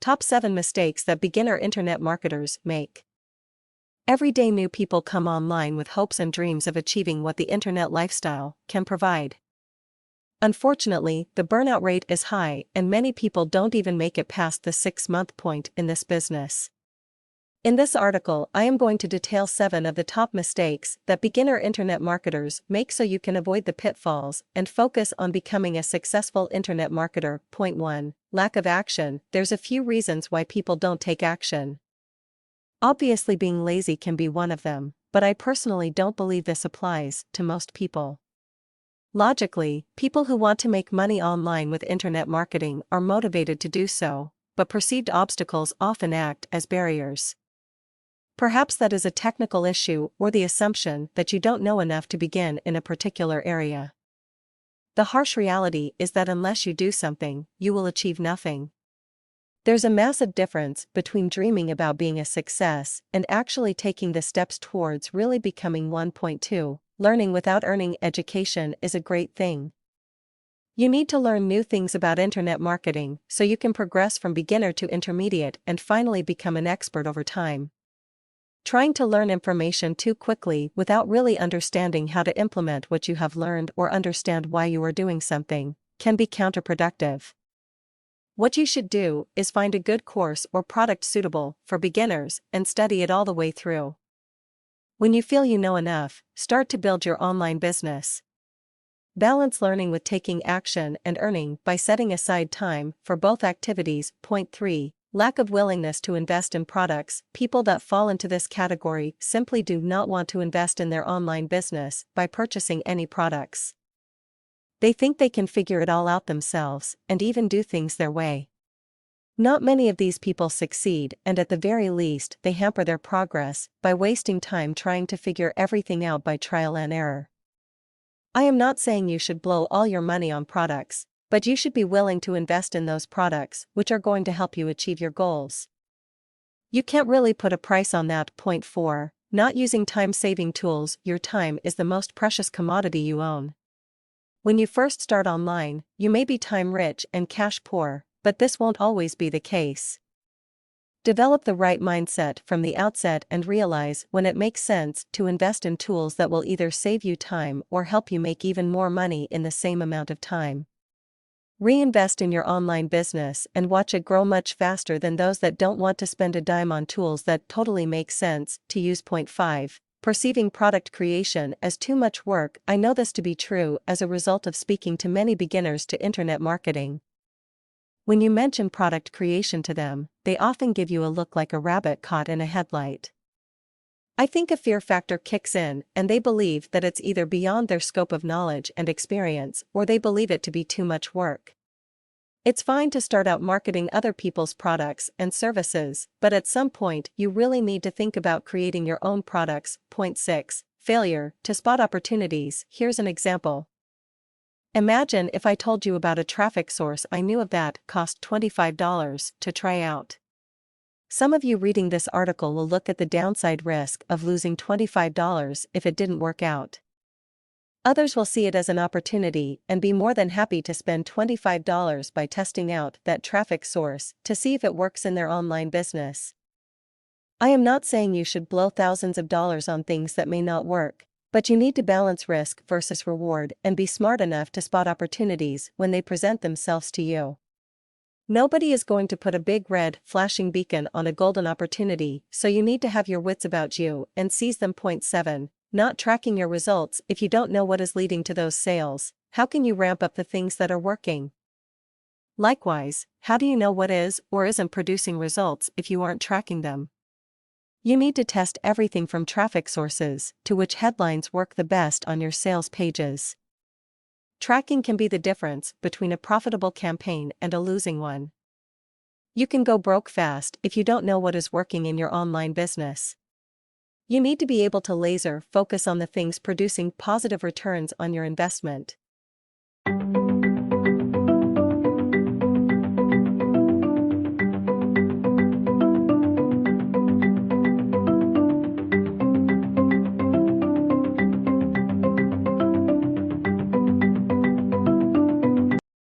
Top 7 Mistakes that Beginner Internet Marketers Make. Every day new people come online with hopes and dreams of achieving what the internet lifestyle can provide. Unfortunately, the burnout rate is high and many people don't even make it past the 6-month point in this business. In this article, I am going to detail 7 of the top mistakes that beginner internet marketers make so you can avoid the pitfalls and focus on becoming a successful internet marketer. Point 1. Lack of action. There's a few reasons why people don't take action. Obviously, being lazy can be one of them, but I personally don't believe this applies to most people. Logically, people who want to make money online with internet marketing are motivated to do so, but perceived obstacles often act as barriers. Perhaps that is a technical issue or the assumption that you don't know enough to begin in a particular area. The harsh reality is that unless you do something, you will achieve nothing. There's a massive difference between dreaming about being a success and actually taking the steps towards really becoming one. Point 2. Learning without earning. Education is a great thing. You need to learn new things about internet marketing so you can progress from beginner to intermediate and finally become an expert over time. Trying to learn information too quickly without really understanding how to implement what you have learned or understand why you are doing something can be counterproductive. What you should do is find a good course or product suitable for beginners and study it all the way through. When you feel you know enough, start to build your online business. Balance learning with taking action and earning by setting aside time for both activities. Point 3. Lack of willingness to invest in products. People that fall into this category simply do not want to invest in their online business by purchasing any products. They think they can figure it all out themselves and even do things their way. Not many of these people succeed, and at the very least, they hamper their progress by wasting time trying to figure everything out by trial and error. I am not saying you should blow all your money on products, but you should be willing to invest in those products which are going to help you achieve your goals. You can't really put a price on that. Point 4. Not using time-saving tools. Your time is the most precious commodity you own. When you first start online, you may be time-rich and cash-poor, but this won't always be the case. Develop the right mindset from the outset and realize when it makes sense to invest in tools that will either save you time or help you make even more money in the same amount of time. Reinvest in your online business and watch it grow much faster than those that don't want to spend a dime on tools that totally make sense to use. Point 5. Perceiving product creation as too much work. I know this to be true as a result of speaking to many beginners to internet marketing. When you mention product creation to them, they often give you a look like a rabbit caught in a headlight. I think a fear factor kicks in and they believe that it's either beyond their scope of knowledge and experience or they believe it to be too much work. It's fine to start out marketing other people's products and services, but at some point you really need to think about creating your own products. Point 6. Failure to spot opportunities. Here's an example. Imagine if I told you about a traffic source I knew of that cost $25 to try out. Some of you reading this article will look at the downside risk of losing $25 if it didn't work out. Others will see it as an opportunity and be more than happy to spend $25 by testing out that traffic source to see if it works in their online business. I am not saying you should blow thousands of dollars on things that may not work, but you need to balance risk versus reward and be smart enough to spot opportunities when they present themselves to you. Nobody is going to put a big red, flashing beacon on a golden opportunity, so you need to have your wits about you and seize them. Point 7. Not tracking your results. If you don't know what is leading to those sales, how can you ramp up the things that are working? Likewise, how do you know what is or isn't producing results if you aren't tracking them? You need to test everything from traffic sources to which headlines work the best on your sales pages. Tracking can be the difference between a profitable campaign and a losing one. You can go broke fast if you don't know what is working in your online business. You need to be able to laser focus on the things producing positive returns on your investment.